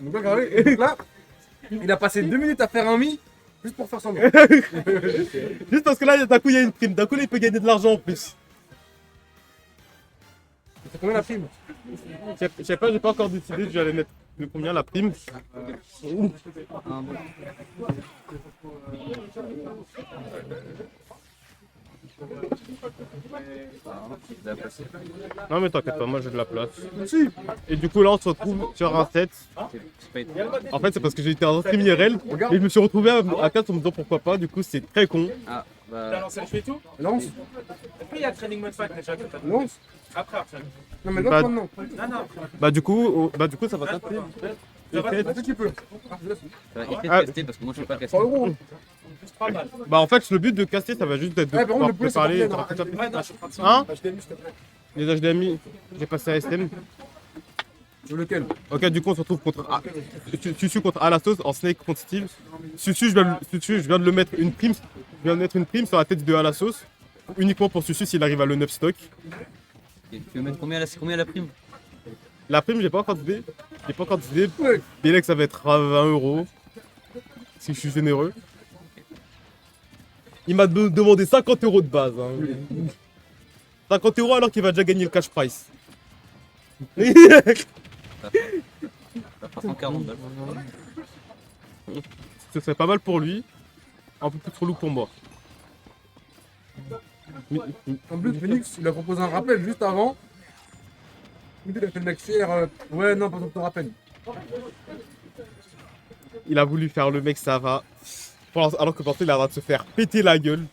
Donc là, carré. Et donc là, il a passé 2 minutes à faire un mi juste pour faire semblant. Juste parce que là, d'un coup, il y a une prime. D'un coup, là, il peut gagner de l'argent en plus. C'est combien la prime? Je sais pas, j'ai pas encore décidé. Je vais aller mettre de combien la prime. Non, mais t'inquiète pas, moi j'ai de la place. Et du coup, là, on se retrouve sur un set. En fait, c'est parce que j'ai été en stream IRL et je me suis retrouvé à 4 en me disant pourquoi pas. Du coup, c'est très con. Ah, T'as bah. lancé le fait tout? Lance. Après, il y a Training Mode Fact déjà que t'as donné. Lance. Après. Non, mais Bah, lance maintenant. Non, non. Bah, du coup, ça va taper. Vas-y, tu peux. Ça va essayer Ah. de tester parce que moi je peux pas le caster. 100 euros. Juste 3 balles. Bah, en fait, le but de caster, ça va juste être de Ouais, par contre, pouvoir le poulet, te c'est parler. pas bien, Ouais, non, je suis en train de Hein? HDMI, s'il te plaît. Les HDMI, j'ai passé à SM. Sur lequel? Ok, du coup, on se retrouve contre Susu contre Alastos en Snake contre Steve. Susu, je viens de le mettre une prime. Je viens de mettre une prime sur la tête de Alastos. Uniquement pour Susu s'il arrive à le 9 stock. Et tu veux mettre combien la prime? La prime, j'ai pas encore d'idée. J'ai pas encore d'idée. Ouais. Bélec, ça va être à 20 euros. Si je suis généreux. Il m'a demandé 50 euros de base. Hein. 50 euros alors qu'il va déjà gagner le cash price. Ça fera 140 balles. Ce serait pas mal pour lui. Un peu plus trop lourd pour moi. En plus, Phoenix, il a proposé un rappel juste avant. Il a fait le mec fier. Ouais, non, pas ton rappel. Il a voulu faire le mec, ça va. Alors que pourtant, il a le droit de se faire péter la gueule.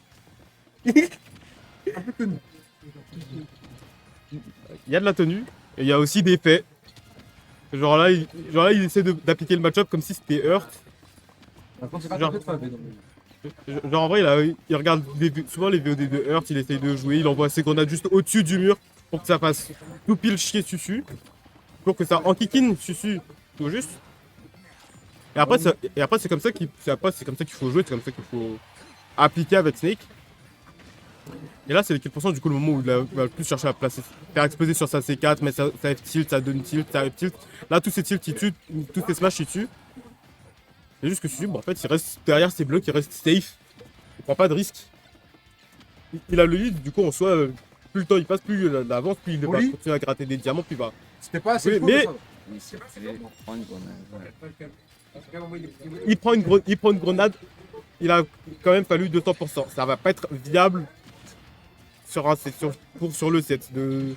Un peu tenu. Il y a de la tenue. Et il y a aussi des faits. Genre là, il essaie d'appliquer le match-up comme si c'était Hurt. Genre- Genre en vrai, il regarde souvent les VOD de Hurt, il essaye de jouer, il envoie ses grenades juste au-dessus du mur pour que ça fasse tout pile chier Susu. Pour que ça enquiquine Susu tout juste. Et après, c'est comme ça qu'il faut jouer, c'est comme ça qu'il faut appliquer avec Snake. Et là, c'est l'équipe pourcent du coup le moment où il va le plus chercher à placer, faire exploser sur sa C4, mais ça F tilt, ça donne tilt, ça F tilt. Là, tous ces tilts, ils tuent, tous ces smash, ils tuent. C'est juste que Susu, bon, en fait, il reste derrière ses blocs, il reste safe. Il prend pas de risque. Il a le lead, du coup, en soi, plus le temps il passe, plus il avance, plus il va Oui. continuer à gratter des diamants, plus il va. C'était pas assez Oui, chaud, mais- ça. Oui, c'est prendre une grenade. Il prend une grenade, il a quand même fallu 200%. Ça va pas être viable sur le set de.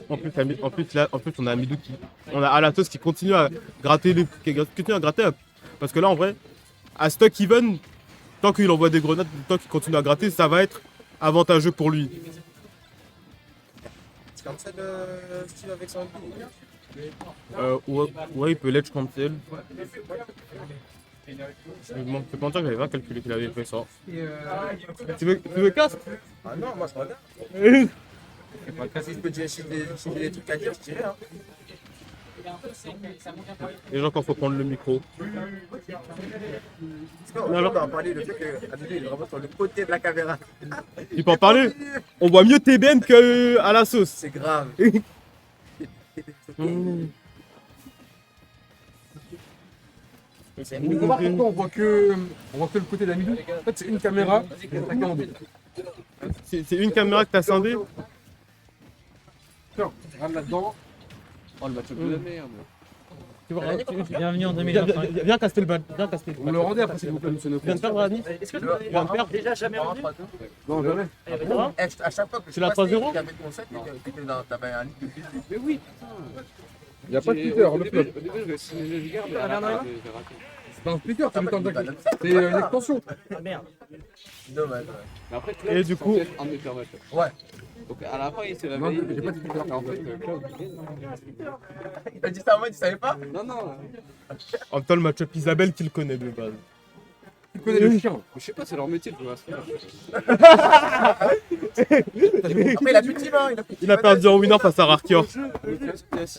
En plus, on a Midou on a Alatos qui continue à gratter parce que là, en vrai, à stock even, tant qu'il envoie des grenades, tant qu'il continue à gratter, ça va être avantageux pour lui. C'est comme ça le style avec son Ouais, il peut l'edge cancel. Je me fais mentir que j'avais pas calculé qu'il avait fait ça. Tu veux cast? Ah non, moi je regarde. Si je peux dire, si j'ai des trucs à dire, je dirais. Hein. Les gens, quand faut prendre le micro. Parce qu'on va en parler, le fait que Adoué, il est vraiment sur le côté de la caméra. Tu peux en parler? On voit mieux TBN qu'à la sauce. C'est grave. On peut voir pourquoi on voit que le côté d'Amidou. En fait, c'est une caméra et attaqué en deux. C'est une caméra que t'as scindée? Tiens, regarde là-dedans. Oh, le match-up de la merde. Bienvenue en 2025. Viens caster le bal. Viens caster Vous me le rendez après, s'il vous plaît, monsieur Tu viens de perdre Anis? Est-ce que tu l'as déjà jamais rendu? Non, jamais. À chaque fois que C'est la 3-0? avec mon set, t'avais un lit de but. Mais oui, Il n'y a pas de splitter, le flop. au début, je garde la merde. C'est un splitter, c'est le temps d'attaquer. C'est une extension. Dommage. Mais après, Et du coup- un de mes pires matchs. Ouais. Donc à la fin, il s'est Non, réveillé. j'ai pas de splitter. En fait, Il t'a dit ça en mode, il savait pas? non, non. En même temps, le match-up Isabelle qu'il connaît de base. Tu connais le chien. Je sais pas, c'est leur métier de jouer à ce jeu. Après, il a plus de team, hein. Il a perdu en winner face à Rarkior.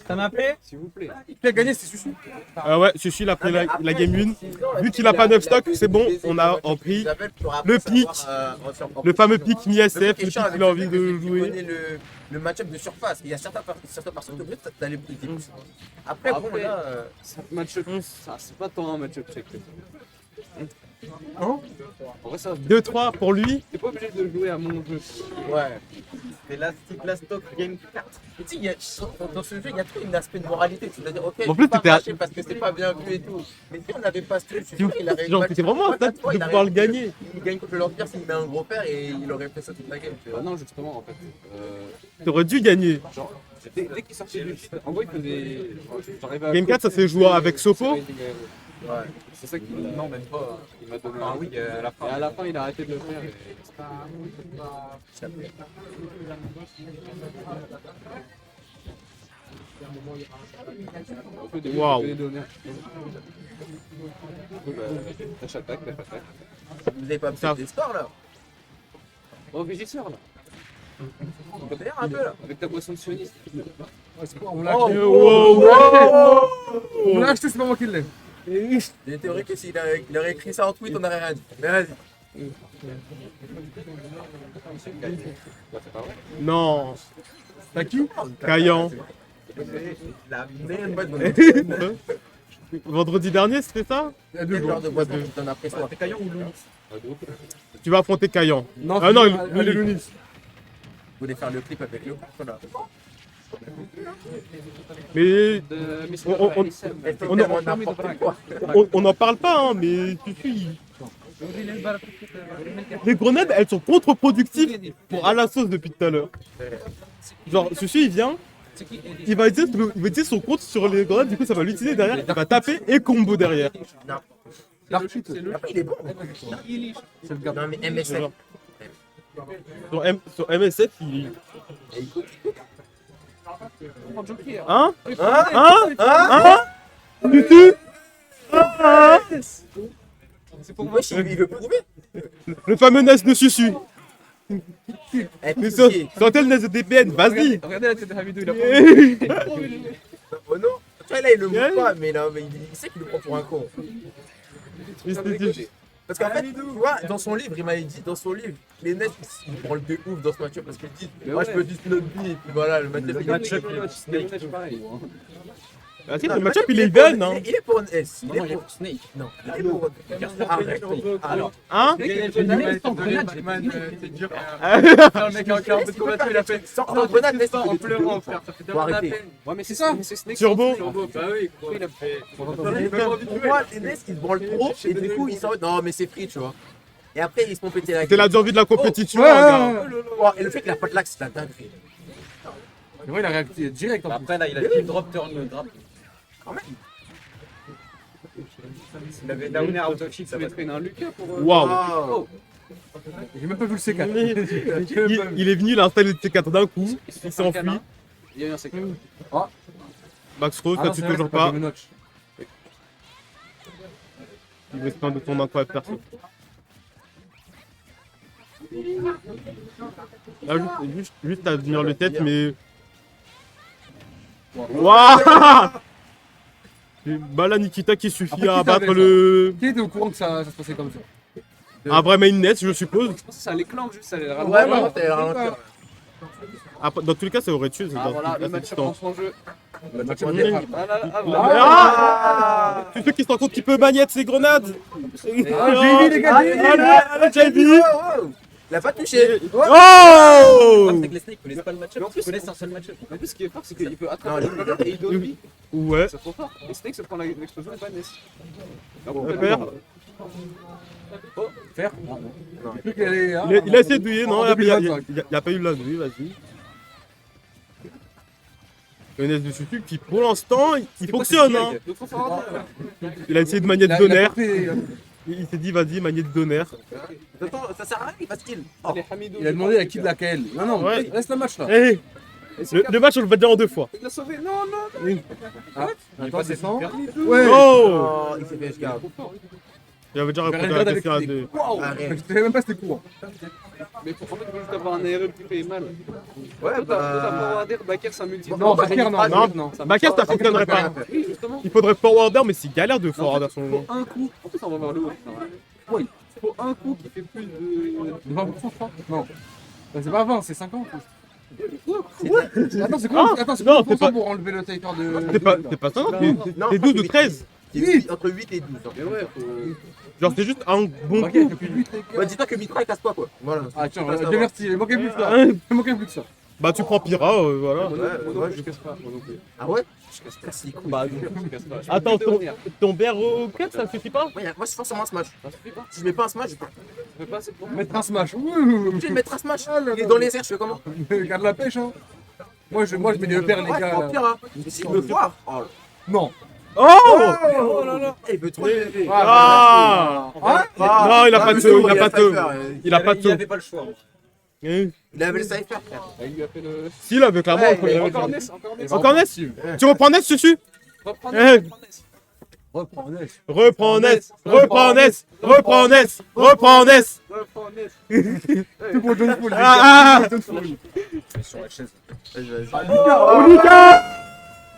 Ça m'a appelé? S'il vous plaît. Qui a gagné, c'est Susu. Ouais, Sushi, il a pris la game 1. Vu qu'il a pas 9 stocks, c'est bon, on a en pris le pic, le fameux pic mi-SF, le pic qu'il a envie de jouer. Le match-up de surface. Il y a certaines personnes de but, t'as les plus. Après, bon, là. Match-up, ça, c'est pas tant un match-up check. Hein En vrai, ça, 2-3 pour lui. t'es pas obligé de jouer à mon jeu. Ouais. C'est la type la stock game 4. Mais tu sais, dans ce jeu, il y a tout un aspect de moralité. C'est-à-dire, ok, En je plus, peux pas t'étais à- marcher parce que c'est pas bien vu et tout. Mais si on n'avait pas ce truc, je suis sûr qu'il aurait. Genre, c'était vraiment un stade de pouvoir le gagner. Il gagne contre l'Empire s'il met un gros père et il aurait fait ça toute la game. Tu vois. Ah non, justement, en fait. T'aurais dû gagner. Genre, dès qu'il sortait du site, en gros, il faisait. J'arrivais à- Game 4, ça s'est joué avec Sopo. Ouais. C'est ça qui. Non, même pas. Il m'a donné un oui à la fin. Et à la fin, il a arrêté de le faire. Et... Waouh. Dash attack, dash attack. Vous avez pas Ça- fait des scores là? Oh, régisseur là. On peut faire un peu là. Avec ta boisson de sioniste. On l'a acheté. Wow. On l'a acheté, c'est pas moi qui l'ai. J'ai une théorie que s'il il aurait écrit ça en tweet, on n'aurait rien dit. Mais vas-y. Bah, c'est pas vrai. Non. T'as qui? Kayan. La meilleure boîte de Vendredi dernier, c'était ça? Il y a 2 quel jours. genre de boîte qui donne après ça? Caillon ou Louis? Tu vas affronter Kayan. Non, Ah non, allez, lui. Louis. Vous voulez faire le clip avec le voilà. Mais De on n'en parle pas, hein, mais Sushi. Les grenades, elles sont contre-productives pour à la sauce depuis tout à l'heure. Genre, Sushi, il vient, il va utiliser son compte sur les grenades, du coup, ça va l'utiliser derrière, il va taper et combo derrière. L'archite. Après, il est bon. C'est le gars. Non, mais MSF. Sur MSF, il. Joker. Hein? Sushi? C'est pour moi, il veut prouver. Le fameux NES de Sushi. Eh, Mais pitié. sortez le NES de DPN, vas-y. Regardez la tête de Hamidou, il a Oh non. Tu vois, là, il le montre pas, mais là, mais il sait qu'il le prend pour un con. Parce qu'en fait, tu vois, dans son livre, il m'avait dit, dans son livre, les Nets, ils branlent de ouf dans ce match-up parce qu'ils disent, moi je peux du Snoopy, et puis voilà, le match-up. Ah, si, le match-up, il est gun, hein. Il est pour S. Il est pour Snake. Non, il est pour. Arrête. Alors, Hein? Le mec a un cœur de combattu, il a fait. sans grenade, laisse En pleurant, frère. Ça fait Faut tellement de la arrêter. peine. Ouais, mais c'est ça. C'est Snake. Turbo. Bah oui, quoi. Il a fait. Pour moi, les Nets, ils se branlent trop, et du coup, ils sont non, mais c'est free, tu vois. Et après, ils se font péter la C'est la gueule. envie de la compétition, Ouais, hein, gars. Oh, et le fait qu'il a pas de l'axe, c'est la dinguerie. C'est vrai, il a réacté direct en plus. Après, là, il a kill drop turn le drop. Il avait downé out of shield, ça va traîner un Lucas pour. Waouh. Oh. J'ai même pas vu le C4. Il est venu, il a installé le T4 d'un coup, il s'est enfui. Il y a eu un secret. Max Rose, Ah ça non, tue c'est vrai, toujours c'est pas. Game Notch. Il veut se plaindre de ton incroyable perso. Là, juste à venir le tête, mais. Waouh! Bah là, Nikita qui suffit Après, à qui abattre savait, le. Qui était au courant que ça se passait comme ça? Un vrai main net, je suppose. Je pense que ça l'éclanque juste, ça allait le Ouais, ralentir. ouais, t'as ralentir. Après, dans tous les cas, ça aurait tué. Ah dans voilà, tous les le cas, match c'est prend distant. son jeu. Le match-up Mmh. dérape. Ah là là, Ah! Tous ceux qui se rendent compte qu'il peut magnette ses grenades! Ah, j'ai vu les gars, j'ai vu. Allez, JB! Il a pas touché. Oh! C'est que les Snakes connaissent pas le match-up, ils connaissent un seul match-up. En plus, ce qui est fort, c'est qu'il peut Non, attraper le ballon et il donne lui. Ouais. C'est trop fort. Et Snake se prend l'explosion et pas Ness. Faire. Faire? J'ai cru qu'elle allait. Il a essayé de douiller, non? En Il n'y 2025. a pas eu la douille, vas-y. Le NS de Susu qui, pour l'instant, il fonctionne, hein. Il a essayé de manier de donner. Il s'est dit, vas-y, manier de donner. Attends, ça sert à rien, il fasse kill. Oh. Il a demandé à qui de la KL. Non, non, Ouais. laisse le match là. Eh, le match, on le va dire en 2 fois. Il l'a sauvé. Non, non. Attends, c'est 100. Ouais. Ouais. Oh! Oh, il s'est fait escape. J'avais déjà répondu à Regarde la avec question à des- deux. Waouh. Arrête. Je savais même pas c'était quoi. Mais pour en fait, il faut juste avoir un ARE qui fait mal. Ouais, Toi, t'as bah. forwarder, Bakr, ça multiplie. Non, Bakr, non. Non, non. Bakr, ça fonctionnerait pas. Oui, justement. Il faudrait forwarder, mais c'est galère de forwarder En fait, son. Pour un coup, en plus, on va voir le haut. Oui. Pour un coup qui fait plus de. 20%, je crois. Non. Bah, c'est pas 20, c'est 50. Attends, c'est Ah, quoi? Attends, c'est non, quoi c'est pas- pour enlever le territoire de. T'es pas 50, Non, t'es 12 ou 13. Entre 8 et 12. Mais ouais, faut. Genre, c'est juste un bon Ok, il coup. fait plus de 8, les gars. Bah, dis-toi que Mitra il casse pas quoi. Voilà. Ah, tiens, Faut pas Dieu savoir. merci, il manquait plus que ça. Ouais. Il manquait plus que ça. Bah, tu prends Pira, voilà. Moi non ouais, plus, je casse pas. Moi non plus. Ah ouais? Je casse pas. Casse les couilles. Bah, je casse pas. Je Attends, peux plus devenir. ton BR au club, ça suffit pas? Moi, je force un smash. Ça suffit pas. Si je mets pas un smash, je peux. Ça fait pas assez pour moi. Mettre un smash. Je vais mettre un smash. Il est dans les airs, je fais comment? Regarde la pêche, hein. Moi, je mets des EPR, les Ouais, gars. en pire, hein. Mais s'il me foire. Oh Non. Oh! oh là là. Il veut trop le lever. Ah! Non, il a pas de saut, il a pas de saut. Il a pas de Il saut. avait pas le choix. Eh. Il avait le cypher, frère. Ah, il lui a fait le. S'il avait clairement. Ouais, le premier Encore round. Ness, encore Ness. Encore Ness? Tu reprends Ness dessus? Reprends Eh. Ness, reprends Ness. Reprends Ness. Reprends Ness! Reprends Ness! Reprends Ness! Reprends Ness! Reprends Ness. C'est pour John Fool. Ah, John Fool. Sur la chaise. Oh, Lucas!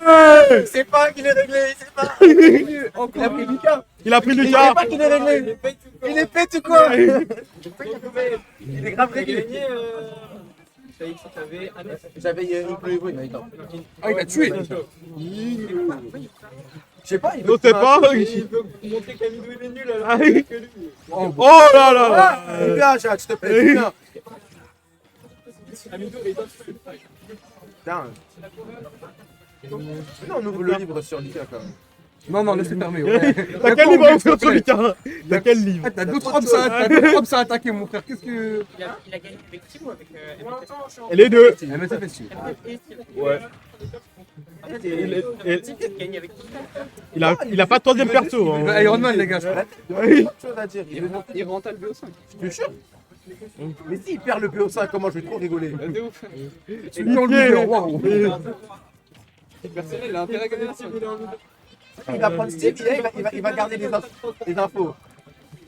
Ouais. C'est pas qu'il est réglé, c'est pas. Il a pris Lucas. Il a pris Il Lucas! est pas qu'il est réglé. Il est fait ou quoi? Il est grave réglé. J'avais une plus bruit, mais non. Ah, il a tué. Je sais pas, il On sait pas! Il veut montrer qu'Amidou il est nul alors Ah, que oui. lui. Oh là là! Ah, Lucas, chat, s'il te plaît, Lucas. Amidou est dans Putain. Non, on ouvre le livre sur Lucas quand même. Non, non, laisse-le fermer. Ouais. T'as quel livre à ouvrir sur Lucas? T'as quel livre? Ah, t'as d'autres hommes à attaquer, mon frère. Qu'est-ce que. Il a gagné avec Team ou avec Les deux! MSF est Ouais. Team qui a gagné avec Team. Il a pas de troisième perso. Hein. Iron Man, les gars, je crois. Autre chose à dire. Il rentre le BO5. Je te jure. Mais s'il perd le PO5, comment je vais trop rigoler? De ouf. Tu me le waouh. Personnel, il a intérêt à gagner la sienne. Il va prendre Steve, il va garder les infos.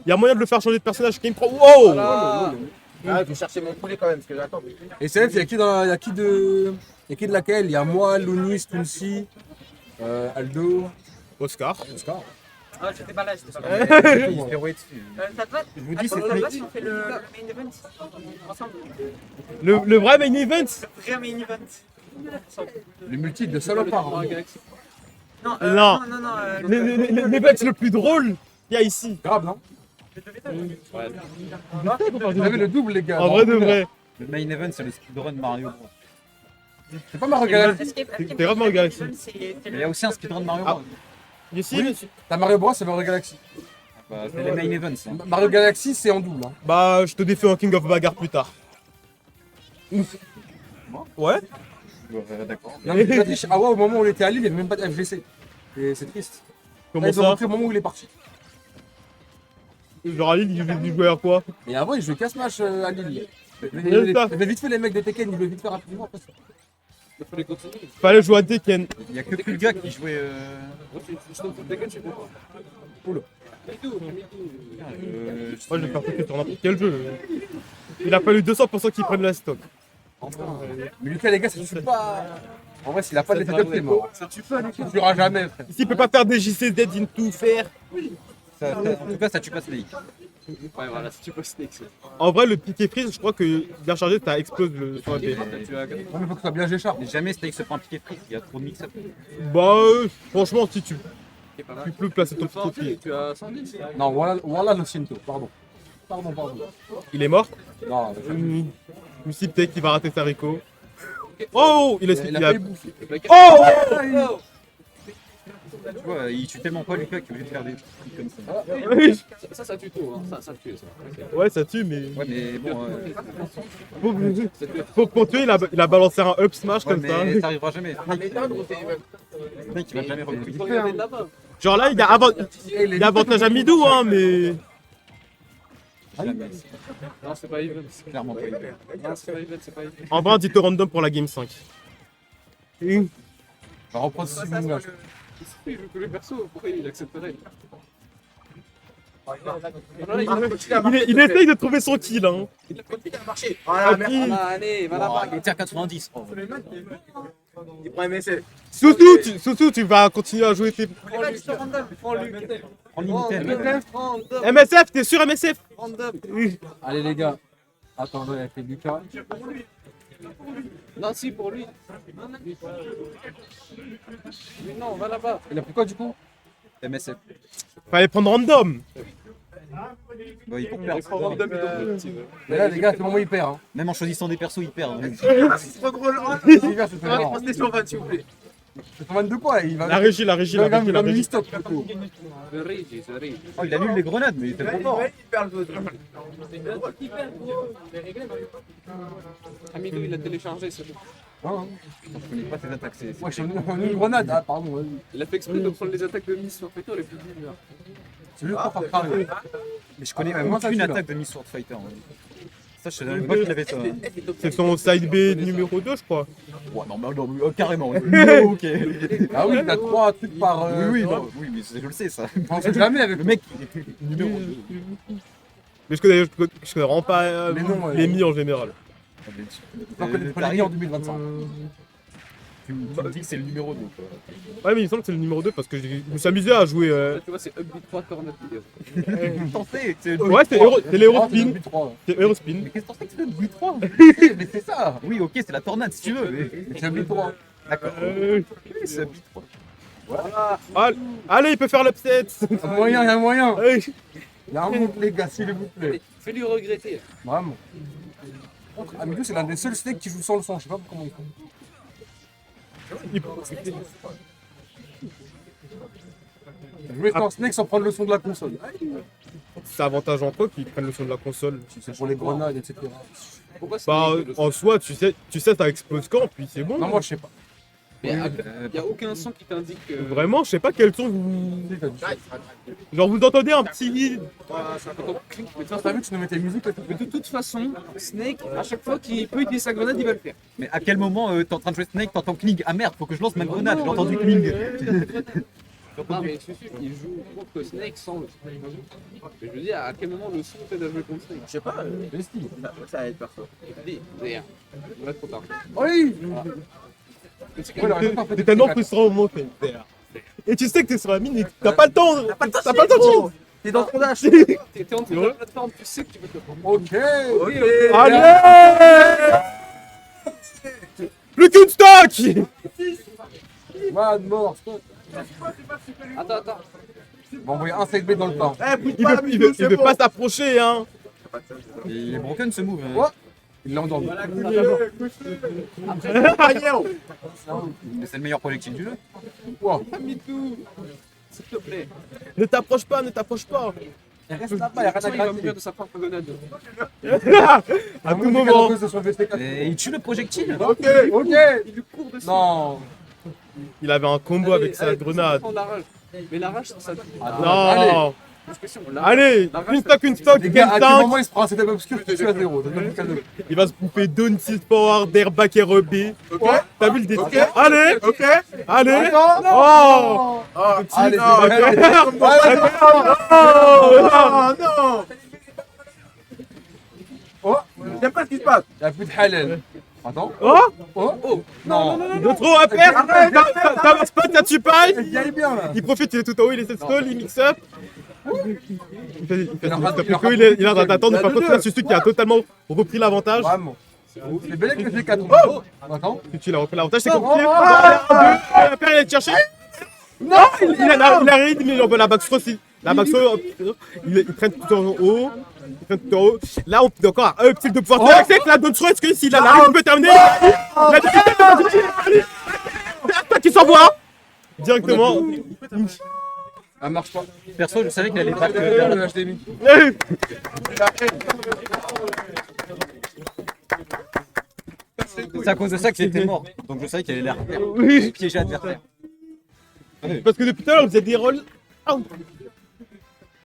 Il y a moyen de le faire changer de personnage. Qui me prend. Wow! Voilà. Ah, je vais chercher mon poulet quand même, parce que j'attends. Et CF, il y a qui dans la... il y a qui de laquelle? Il y a moi, Lounis, Tulsi, Aldo, Oscar. Oscar. Ah, j'étais pas là, j'étais pas là. Il se fait rouler dessus. Ça te va? Je vous dis, c'est Attends, ça te va très... si on fait le main event ensemble? Le vrai main event? Vrai main event. Le multi de salopard. Dans la galaxie. Non, Non. non, L'event le plus drôle qu'il y a ici. Grave, non? Ouais. Vous avez le double, les gars. En vrai de vrai. Le main event, c'est le speedrun Mario Bros. C'est pas Mario Galaxy. Escape T'es vraiment Galaxy. c'est Mais il y a aussi un speedrun Mario Bros. Ici? Oui. T'as Mario Bros, c'est Mario Galaxy. Bah, c'est les main events. Hein. Mario Galaxy, c'est en double. Hein. Bah, je te défie en King of Bagarre plus tard. Ouais? D'accord. Non, mais la triche, Awa, au moment où il était à Lille, il n'y avait même pas de FGC. Et c'est triste. Comment Là, ils ont ça? montré au moment où il est parti. Genre à Lille, il jouait à quoi? Et avant, il jouait casse-match à Lille. Il ça. avait vite fait les mecs de Tekken, il veut vite faire rapidement après ça. Il fallait continuer. Fallait jouer à Tekken. Il y a que Pulga qui jouait. Moi, je tombe sur Tekken, je sais pas. Oula. Amidou. Moi, je vais faire Tekken sur n'importe quel jeu. Il a fallu 200% qu'il prenne la stock. Mais Lucas, les gars, ça tue pas. En vrai, s'il a pas de setup, c'est mort. Ça tue pas, Lucas. Ça tuera jamais, frère. Ici, il peut pas faire des JCZ in tout faire. En tout cas, ça tue pas Snake. Ouais, voilà, si tu peux Snake, c'est. En vrai, le piqué freeze, je crois que bien chargé, ça explose le sur la PS. Tu as Ouais, mais faut que ça soit bien G-Sharp. Mais jamais Snake se prend un piqué free, il y a trop de mix-up. Bah, franchement, si tu pas mal. peux placer ton Tu as piqué, tu as 110. Non, voilà le Sinto, pardon. Pardon. il est mort. Non, Musip Tech qui va rater sa Rico. Oh, il a il a failli bouffer. Oh! Tu vois, il tue tellement pas Lucas qu'il est obligé de faire des trucs comme ça. Oui. Ça tue tout, hein. Ça tue, ça. Ouais, ça tue, mais. Ouais, mais bon. Pour tuer, il a balancé un up smash Ouais, comme ça. mais ça arrivera jamais. Mais non, gros, c'est. Snake, il va jamais recruter. Il faut regarder de là-bas. Genre là, il a avantage à Midou, hein, mais. Non, c'est pas even. C'est clairement pas une paire. Non, c'est pas even, c'est pas even. En vrai, un dit random pour la game 5. On va reprendre 6 mouvements. Il joue que le perso, pourquoi il accepterait? Il essaye de trouver son kill. Hein. Il continue à marcher. Voilà, merci. Allez, va là-bas. Il était à 90. Oh. Il prend MSF. Soussou, tu vas continuer à jouer tes... Prends-lui. En limité. MSF, t'es sûr MSF? Oui. Allez les gars. Attendez, elle fait du cas. Non, si, pour lui. Mais non, va là-bas. Il a pris quoi du coup? MSF. Fallait prendre random. Bah, il perd. Mais là les gars, c'est le moment où il perd. Hein. Même en choisissant des persos, il perd. C'est trop drôle. Les gars, c'est très marrant. Restez sur 20, s'il vous plaît. C'est combien de quoi? Il va. La régie. Il va me régie. stop plutôt. Oh, il annule les grenades, mais il était trop fort. Il perd le truc. Amigo, il a téléchargé, c'est bon. Hein, Je connais pas ses attaques. C'est ouais, je suis venu une grenade. Ah, pardon. Vas-y. Il a fait exprès de prendre les attaques de Miss sur Fighter les plus dures. C'est juste pour faire parler. Mais je connais Ah, moi, ça, aucune celui-là. attaque de Miss Sword Fighter. Ça, je savais même pas qu'il avait ça. C'est son side B numéro 2, je crois. Ouais, non, mais carrément. Ok. Ah oui, t'as 3 trucs par. Oui, mais je le sais ça. On sait jamais avec Le mec, il est numéro 2. Mais je connais vraiment pas Les noms, ouais. les mi en général. On connaît pas les en 2025. Tu me dis que c'est le numéro 2. Quoi. Ouais, mais il me semble que c'est le numéro 2 parce que je me suis amusé à jouer. Là, tu vois, c'est Upbeat 3 Cornet vidéo. T'en sais, c'est Ouais, c'est les Eurospin. But 3. C'est Eurospin. Mais qu'est-ce que t'en sais que c'est le but 3? Mais c'est ça. Oui, ok, c'est la tornade si tu veux. Mais... C'est un but 3. D'accord. Euh, C'est le but 3. Allez, il peut faire l'upset. Il y a moyen, il y a moyen. Ouais. Il y a un mot, les gars, s'il vous plaît. Fais-lui regretter. Vraiment. Amigo, c'est l'un des seuls snakes qui joue sans le son. Je sais pas comment ils font. Jouer sans snake sans prendre le son de la console. C'est avantage en quoi qu'ils prennent le son de la console. C'est pour les grenades, etc. Pourquoi c'est Bah, le son en soi, tu sais, ça explose quand, puis c'est bon. Non, moi je sais pas. Mais il n'y a aucun son qui t'indique que. Vraiment, je sais pas quel son vous. Genre, vous entendez un petit. Mais toi, t'as vu, tu nous mettais musique là, Mais de toute façon, Snake, à chaque fois qu'il peut utiliser sa grenade, il va le faire. Mais à quel moment t'es en train de jouer Snake, t'entends Kling? Ah merde, faut que je lance ma grenade, j'ai entendu Kling. Non, mais c'est sûr, il joue contre Snake sans le Snake. Mais je veux dire, à quel moment le son fait de jouer contre Snake? Je sais pas. Ça aide perso. D'ailleurs, il va être trop tard. Oui. C'est tellement frustrant au moment où t'es terre. Et tu sais que t'es sur la mine et que t'as pas le temps. T'as pas le temps de T'es dans ton dash. T'es en dessous de la plateforme, tu sais que tu peux te le prendre. Ok. Allez. Plus qu'une stock. Man mort. Attends. On va envoyer un side B dans le temps. Il veut pas s'approcher, hein. Il est broken ce move. Ouais. Il l'a endormi. Mais c'est le meilleur projectile du jeu. Mitou, s'il te plaît. Ne t'approche pas. Reste là-bas, il y a rien Sinon, à il va gratter. mourir de sa propre grenade. À tout moment. Et il tue le projectile. Ok. Il lui court dessus. Non. Il avait un combo avec sa grenade. Prends la rage. Mais la rage, ça. Non. Question, Allez, une stock, Les gars, à quel 5. moment il se prend un setup obscur, tu tues à 0. Donne-moi le cadeau. Il va se bouffer Dawn 6 Power, Derback RB. T'as vu le défi? Allez. Allez. Oh. Allez, Non. Oh, J'aime pas ce qui se passe. il n'y a plus de halal. Attends. Oh. Non. De trop à faire. T'as un spot, tu pailles. Il y allait bien là. Il profite, il est tout en haut, il essaie de stall, il mix up. Il fait Il est en train de- il est en train d'attendre, par contre, là, Susu qui a totalement repris l'avantage. Vraiment. C'est bel que j'ai 4. Attends. Il a repris l'avantage, c'est compliqué. Père, il est cherché. Non, il a raid, mais il envoie la backstro aussi. La backstro, ils prennent tout en haut. Là, on peut encore un uptilt de pouvoir. Tu sais que la Dawn est-ce que s'il a la raid, il peut terminer. La qui s'envoie directement. Elle marche pas. Perso, je savais qu'il allait battre. Le HDMI. C'est à cause de ça que j'étais mort. Donc je savais qu'il allait l'air. Piégé adversaire. Parce que depuis tout à l'heure, vous êtes des rolls out.